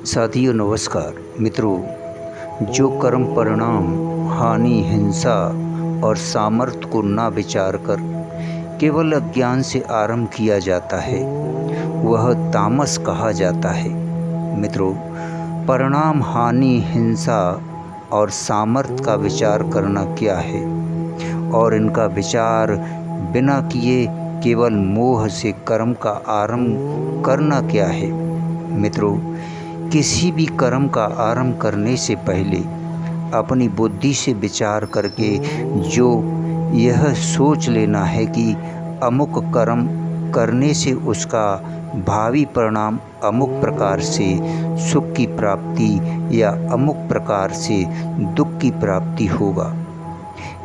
साथियों नमस्कार। मित्रों, जो कर्म परिणाम हानि हिंसा और सामर्थ्य को ना विचार कर केवल अज्ञान से आरंभ किया जाता है वह तामस कहा जाता है। मित्रों, परिणाम हानि हिंसा और सामर्थ्य का विचार करना क्या है और इनका विचार बिना किए केवल मोह से कर्म का आरंभ करना क्या है। मित्रों, किसी भी कर्म का आरंभ करने से पहले अपनी बुद्धि से विचार करके जो यह सोच लेना है कि अमुक कर्म करने से उसका भावी परिणाम अमुक प्रकार से सुख की प्राप्ति या अमुक प्रकार से दुख की प्राप्ति होगा।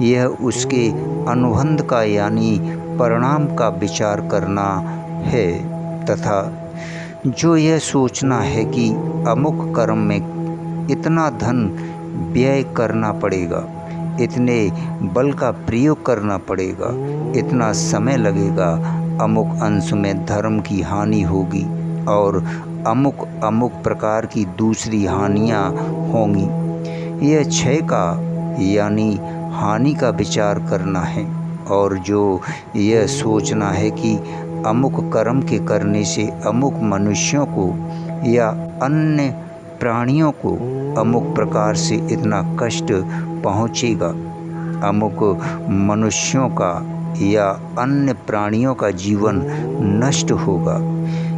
यह उसके अनुबंध का यानी परिणाम का विचार करना है तथा जो यह सोचना है कि अमुक कर्म में इतना धन व्यय करना पड़ेगा, इतने बल का प्रयोग करना पड़ेगा, इतना समय लगेगा, अमुक अंश में धर्म की हानि होगी और अमुक अमुक प्रकार की दूसरी हानियाँ होंगी। यह क्षय का यानी हानि का विचार करना है और जो यह सोचना है कि अमुक कर्म के करने से अमुक मनुष्यों को या अन्य प्राणियों को अमुक प्रकार से इतना कष्ट पहुँचेगा, अमुक मनुष्यों का या अन्य प्राणियों का जीवन नष्ट होगा,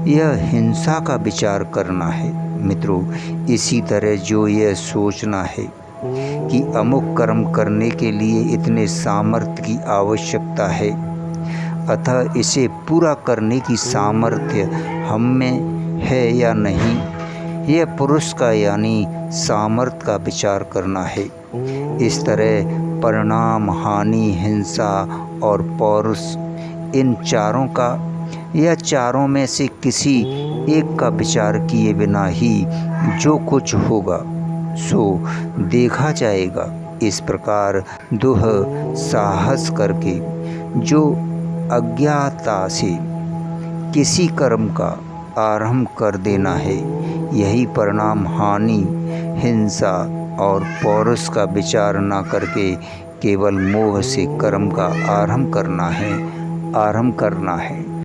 यह हिंसा का विचार करना है। मित्रों, इसी तरह जो यह सोचना है कि अमुक कर्म करने के लिए इतने सामर्थ्य की आवश्यकता है, अतः इसे पूरा करने की सामर्थ्य हम में है या नहीं, यह पुरुष का यानी सामर्थ्य का विचार करना है। इस तरह परिणाम हानि हिंसा और पौरुष इन चारों का या चारों में से किसी एक का विचार किए बिना ही जो कुछ होगा सो देखा जाएगा। इस प्रकार दुह साहस करके जो अज्ञाता से किसी कर्म का आरंभ कर देना है, यही परिणाम हानि हिंसा और पौरुष का विचार न करके केवल मोह से कर्म का आरंभ करना है।